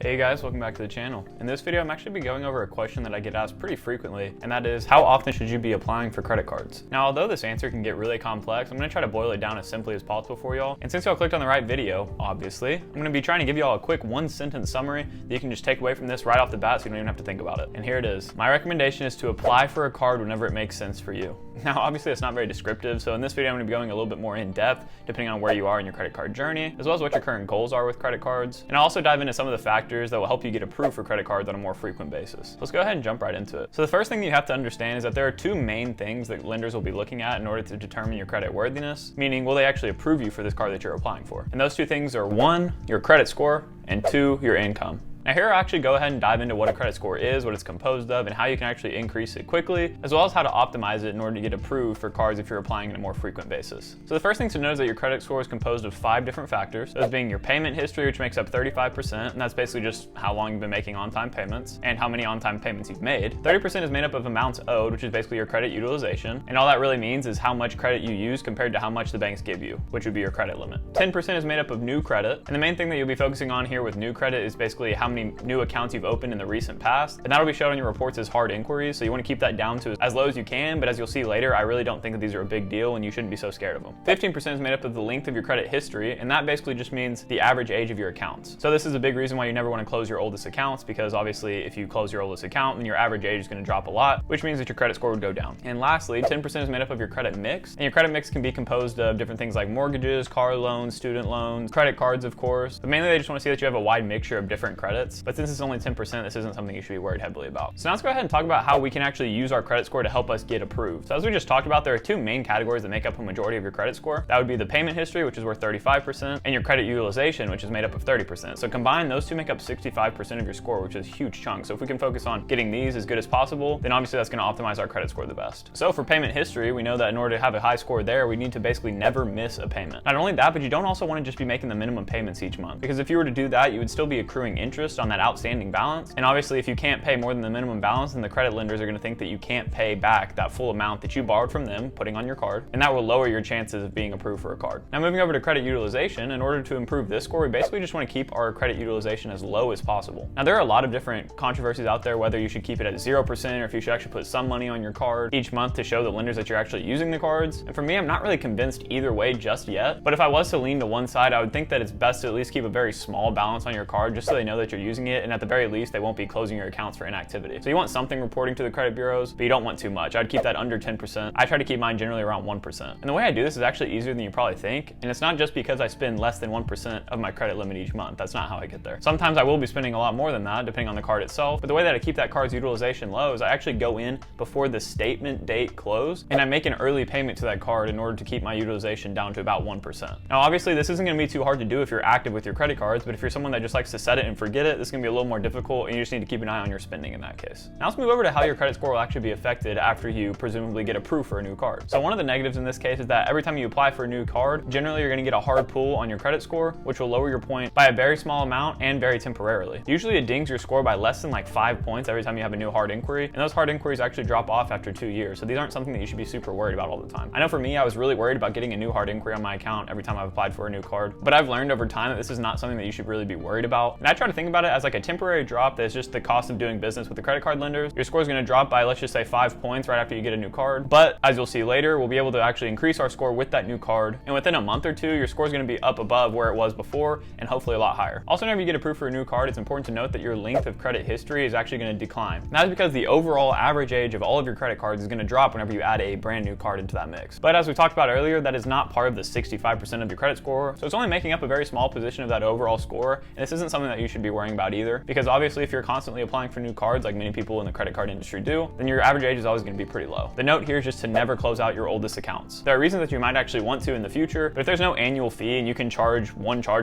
Hey guys, welcome back to the channel. In this video, I'm actually be going over a question that I get asked pretty frequently, and that is, how often should you be applying for credit cards? Now, although this answer can get really complex, I'm gonna try to boil it down as simply as possible for y'all. And since y'all clicked on the right video, obviously, I'm gonna be trying to give y'all a quick one-sentence summary that you can just take away from this right off the bat so you don't even have to think about it. And here it is. My recommendation is to apply for a card whenever it makes sense for you. Now, obviously, it's not very descriptive, so in this video, I'm gonna be going a little bit more in depth, depending on where you are in your credit card journey, as well as what your current goals are with credit cards. And I'll also dive into some of the factors that will help you get approved for credit cards on a more frequent basis. Let's go ahead and jump right into it. So the first thing that you have to understand is that there are two main things that lenders will be looking at in order to determine your credit worthiness, meaning will they actually approve you for this card that you're applying for? And those two things are one, your credit score, and two, your income. Now here I'll actually go ahead and dive into what a credit score is, what it's composed of, and how you can actually increase it quickly, as well as how to optimize it in order to get approved for cards if you're applying on a more frequent basis. So the first thing to note is that your credit score is composed of 5 different factors, those being your payment history, which makes up 35%, and that's basically just how long you've been making on-time payments and how many on-time payments you've made. 30% is made up of amounts owed, which is basically your credit utilization, and all that really means is how much credit you use compared to how much the banks give you, which would be your credit limit. 10% is made up of new credit, and the main thing that you'll be focusing on here with new credit is basically how many new accounts you've opened in the recent past, and that'll be shown in your reports as hard inquiries, so you want to keep that down to as low as you can, but as you'll see later, I really don't think that these are a big deal and you shouldn't be so scared of them. 15% is made up of the length of your credit history, and that basically just means the average age of your accounts. So this is a big reason why you never want to close your oldest accounts, because obviously if you close your oldest account, then your average age is going to drop a lot, which means that your credit score would go down. And lastly, 10% is made up of your credit mix, and your credit mix can be composed of different things like mortgages, car loans, student loans, credit cards, of course, but mainly they just want to see that you have a wide mixture of different credits. But since it's only 10%, this isn't something you should be worried heavily about. So now let's go ahead and talk about how we can actually use our credit score to help us get approved. So as we just talked about, there are two main categories that make up a majority of your credit score. That would be the payment history, which is worth 35%, and your credit utilization, which is made up of 30%. So combined, those two make up 65% of your score, which is a huge chunk. So if we can focus on getting these as good as possible, then obviously that's going to optimize our credit score the best. So for payment history, we know that in order to have a high score there, we need to basically never miss a payment. Not only that, but you don't also want to just be making the minimum payments each month, because if you were to do that, you would still be accruing interest on that outstanding balance. And obviously, if you can't pay more than the minimum balance, then the credit lenders are going to think that you can't pay back that full amount that you borrowed from them, putting on your card, and that will lower your chances of being approved for a card. Now moving over to credit utilization, in order to improve this score, we basically just want to keep our credit utilization as low as possible. Now there are a lot of different controversies out there, whether you should keep it at 0% or if you should actually put some money on your card each month to show the lenders that you're actually using the cards. And for me, I'm not really convinced either way just yet, but if I was to lean to one side, I would think that it's best to at least keep a very small balance on your card just so they know that you're using it, and at the very least, they won't be closing your accounts for inactivity. So you want something reporting to the credit bureaus, but you don't want too much. I'd keep that under 10%. I try to keep mine generally around 1%. And the way I do this is actually easier than you probably think, and it's not just because I spend less than 1% of my credit limit each month. That's not how I get there. Sometimes I will be spending a lot more than that, depending on the card itself, but the way that I keep that card's utilization low is I actually go in before the statement date close, and I make an early payment to that card in order to keep my utilization down to about 1%. Now obviously this isn't going to be too hard to do if you're active with your credit cards, but if you're someone that just likes to set it and forget it, this is going to be a little more difficult, and you just need to keep an eye on your spending in that case. Now let's move over to how your credit score will actually be affected after you presumably get approved for a new card. So one of the negatives in this case is that every time you apply for a new card, generally you're going to get a hard pull on your credit score, which will lower your point by a very small amount and very temporarily. Usually it dings your score by less than like 5 points every time you have a new hard inquiry, and those hard inquiries actually drop off after 2 years. So these aren't something that you should be super worried about all the time. I know for me, I was really worried about getting a new hard inquiry on my account every time I've applied for a new card, but I've learned over time that this is not something that you should really be worried about. And I try to think about it as like a temporary drop that's just the cost of doing business with the credit card lenders. Your score is going to drop by, let's just say, 5 points right after you get a new card. But as you'll see later, we'll be able to actually increase our score with that new card. And within a month or two, your score is going to be up above where it was before and hopefully a lot higher. Also, whenever you get approved for a new card, it's important to note that your length of credit history is actually going to decline. And that is because the overall average age of all of your credit cards is going to drop whenever you add a brand new card into that mix. But as we talked about earlier, that is not part of the 65% of your credit score. So it's only making up a very small position of that overall score. And this isn't something that you should be worrying about either, because obviously if you're constantly applying for new cards, like many people in the credit card industry do, then your average age is always going to be pretty low. The note here is just to never close out your oldest accounts. There are reasons that you might actually want to in the future, but if there's no annual fee and you can charge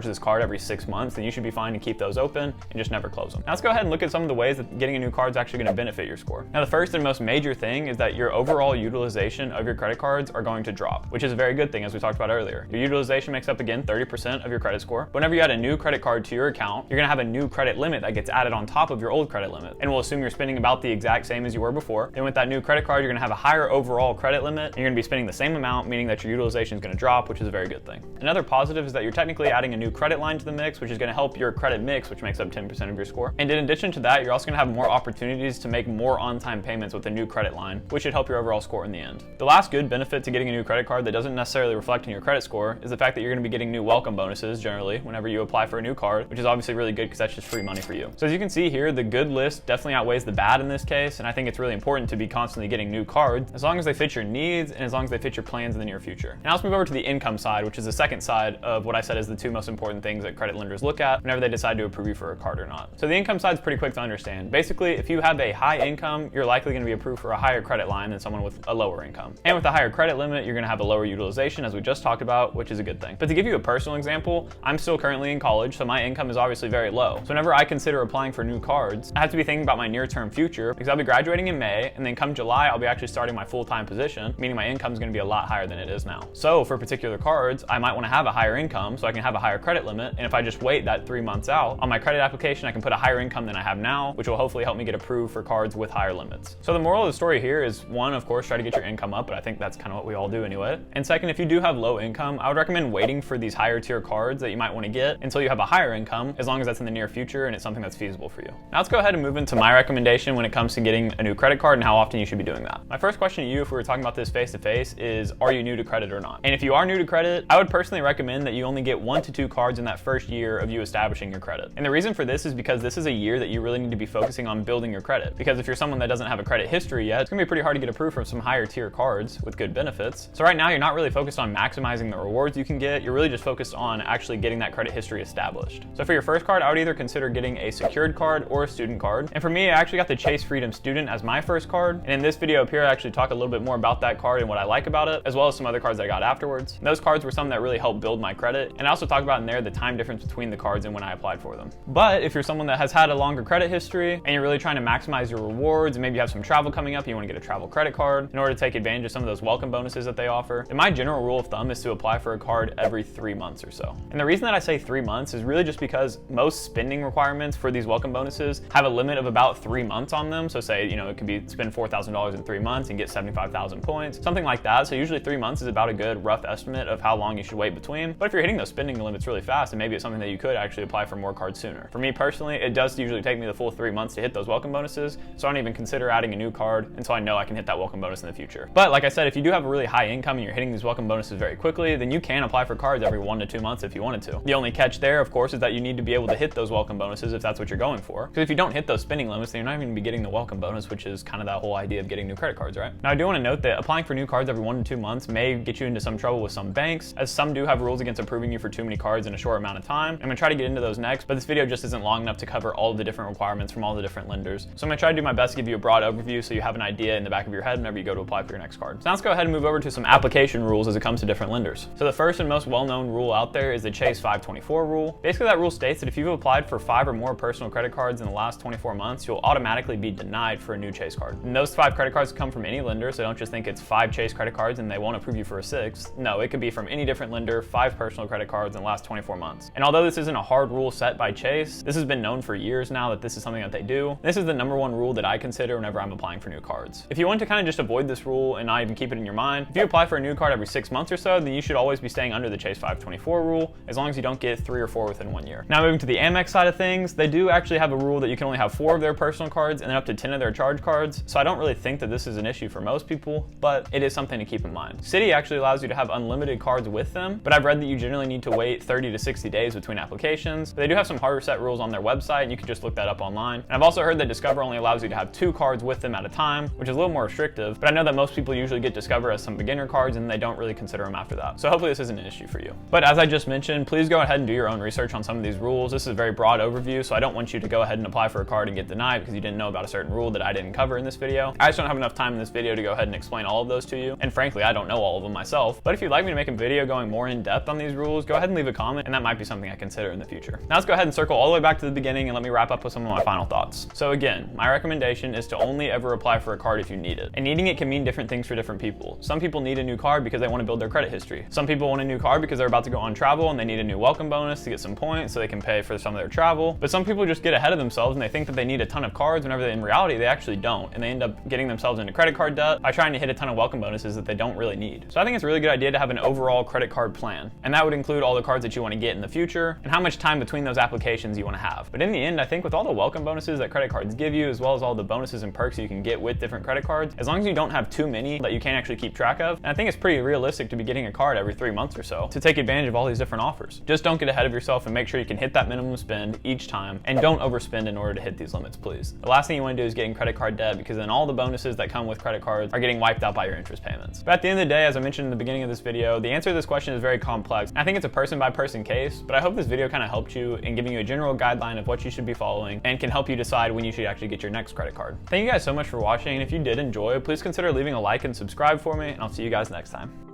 this card every 6 months, then you should be fine to keep those open and just never close them. Now let's go ahead and look at some of the ways that getting a new card is actually going to benefit your score. Now the first and most major thing is that your overall utilization of your credit cards are going to drop, which is a very good thing as we talked about earlier. Your utilization makes up again 30% of your credit score. Whenever you add a new credit card to your account, you're going to have a new credit limit that gets added on top of your old credit limit. And we'll assume you're spending about the exact same as you were before. And with that new credit card, you're gonna have a higher overall credit limit, and you're gonna be spending the same amount, meaning that your utilization is gonna drop, which is a very good thing. Another positive is that you're technically adding a new credit line to the mix, which is gonna help your credit mix, which makes up 10% of your score. And in addition to that, you're also gonna have more opportunities to make more on-time payments with a new credit line, which should help your overall score in the end. The last good benefit to getting a new credit card that doesn't necessarily reflect in your credit score is the fact that you're gonna be getting new welcome bonuses generally whenever you apply for a new card, which is obviously really good because that's just free money for you. So as you can see here, the good list definitely outweighs the bad in this case, and I think it's really important to be constantly getting new cards as long as they fit your needs and as long as they fit your plans in the near future. Now let's move over to the income side, which is the second side of what I said is the two most important things that credit lenders look at whenever they decide to approve you for a card or not. So the income side is pretty quick to understand. Basically, if you have a high income, you're likely going to be approved for a higher credit line than someone with a lower income. And with a higher credit limit, you're going to have a lower utilization, as we just talked about, which is a good thing. But to give you a personal example, I'm still currently in college, so my income is obviously very low. So whenever I consider applying for new cards, I have to be thinking about my near-term future because I'll be graduating in May, and then come July, I'll be actually starting my full-time position, meaning my income is going to be a lot higher than it is now. So for particular cards, I might want to have a higher income so I can have a higher credit limit, and if I just wait that 3 months out, on my credit application, I can put a higher income than I have now, which will hopefully help me get approved for cards with higher limits. So the moral of the story here is, one, of course, try to get your income up, but I think that's kind of what we all do anyway. And second, if you do have low income, I would recommend waiting for these higher tier cards that you might want to get until you have a higher income, as long as that's in the near future and it's something that's feasible for you. Now let's go ahead and move into my recommendation when it comes to getting a new credit card and how often you should be doing that. My first question to you, if we were talking about this face to face, is are you new to credit or not? And if you are new to credit, I would personally recommend that you only get 1 to 2 cards in that first year of you establishing your credit. And the reason for this is because this is a year that you really need to be focusing on building your credit. Because if you're someone that doesn't have a credit history yet, it's gonna be pretty hard to get approved for some higher tier cards with good benefits. So right now you're not really focused on maximizing the rewards you can get, you're really just focused on actually getting that credit history established. So for your first card, I would either consider getting a secured card or a student card. And for me, I actually got the Chase Freedom Student as my first card. And in this video up here, I actually talk a little bit more about that card and what I like about it, as well as some other cards that I got afterwards. And those cards were some that really helped build my credit. And I also talk about in there the time difference between the cards and when I applied for them. But if you're someone that has had a longer credit history and you're really trying to maximize your rewards, and maybe you have some travel coming up and you want to get a travel credit card in order to take advantage of some of those welcome bonuses that they offer, then my general rule of thumb is to apply for a card every 3 months or so. And the reason that I say 3 months is really just because most spending requirements for these welcome bonuses have a limit of about 3 months on them. So say, it could be spend $4,000 in 3 months and get 75,000 points, something like that. So usually 3 months is about a good rough estimate of how long you should wait between. But if you're hitting those spending limits really fast, then maybe it's something that you could actually apply for more cards sooner. For me personally, it does usually take me the full 3 months to hit those welcome bonuses, so I don't even consider adding a new card until I know I can hit that welcome bonus in the future. But like I said, if you do have a really high income and you're hitting these welcome bonuses very quickly, then you can apply for cards every 1 to 2 months if you wanted to. The only catch there, of course, is that you need to be able to hit those welcome bonuses if that's what you're going for. Because if you don't hit those spending limits, then you're not even going to be getting the welcome bonus, which is kind of that whole idea of getting new credit cards, right? Now I do want to note that applying for new cards every 1 to 2 months may get you into some trouble with some banks, as some do have rules against approving you for too many cards in a short amount of time. I'm going to try to get into those next, but this video just isn't long enough to cover all of the different requirements from all the different lenders. So I'm going to try to do my best to give you a broad overview so you have an idea in the back of your head whenever you go to apply for your next card. So now let's go ahead and move over to some application rules as it comes to different lenders. So the first and most well-known rule out there is the Chase 524 rule. Basically that rule states that if you've applied for 5 or more personal credit cards in the last 24 months, you'll automatically be denied for a new Chase card. And those 5 credit cards come from any lender, so don't just think it's 5 Chase credit cards and they won't approve you for a 6th. No, it could be from any different lender, 5 personal credit cards in the last 24 months. And although this isn't a hard rule set by Chase, this has been known for years now that this is something that they do. This is the #1 rule that I consider whenever I'm applying for new cards. If you want to kind of just avoid this rule and not even keep it in your mind, if you apply for a new card every 6 months or so, then you should always be staying under the Chase 524 rule, as long as you don't get 3 or 4 within 1 year. Now moving to the Amex side of things, they do actually have a rule that you can only have 4 of their personal cards and then up to 10 of their charge cards, so I don't really think that this is an issue for most people, but it is something to keep in mind. Citi actually allows you to have unlimited cards with them, but I've read that you generally need to wait 30 to 60 days between applications. But they do have some harder set rules on their website, and you can just look that up online. And I've also heard that Discover only allows you to have 2 cards with them at a time, which is a little more restrictive, but I know that most people usually get Discover as some beginner cards and they don't really consider them after that. So hopefully this isn't an issue for you. But as I just mentioned, please go ahead and do your own research on some of these rules. This is a very broad overview, so I don't want you to go ahead and apply for a card and get denied because you didn't know about a certain rule that I didn't cover in this video. I just don't have enough time in this video to go ahead and explain all of those to you, and frankly, I don't know all of them myself. But if you'd like me to make a video going more in depth on these rules, go ahead and leave a comment, and that might be something I consider in the future. Now let's go ahead and circle all the way back to the beginning and let me wrap up with some of my final thoughts. So again, my recommendation is to only ever apply for a card if you need it. And needing it can mean different things for different people. Some people need a new card because they want to build their credit history. Some people want a new card because they're about to go on travel and they need a new welcome bonus to get some points so they can pay for some of their travel. But some people just get ahead of themselves and they think that they need a ton of cards whenever in reality they actually don't, and they end up getting themselves into credit card debt by trying to hit a ton of welcome bonuses that they don't really need. So I think it's a really good idea to have an overall credit card plan, and that would include all the cards that you want to get in the future and how much time between those applications you want to have. But in the end, I think with all the welcome bonuses that credit cards give you, as well as all the bonuses and perks you can get with different credit cards, as long as you don't have too many that you can't actually keep track of, and I think it's pretty realistic to be getting a card every 3 months or so to take advantage of all these different offers. Just don't get ahead of yourself and make sure you can hit that minimum spend each time, and don't overspend in order to hit these limits, please. The last thing you want to do is get in credit card debt, because then all the bonuses that come with credit cards are getting wiped out by your interest payments. But at the end of the day, as I mentioned in the beginning of this video, the answer to this question is very complex. I think it's a person-by-person case, but I hope this video kind of helped you in giving you a general guideline of what you should be following and can help you decide when you should actually get your next credit card. Thank you guys so much for watching, and if you did enjoy, please consider leaving a like and subscribe for me, and I'll see you guys next time.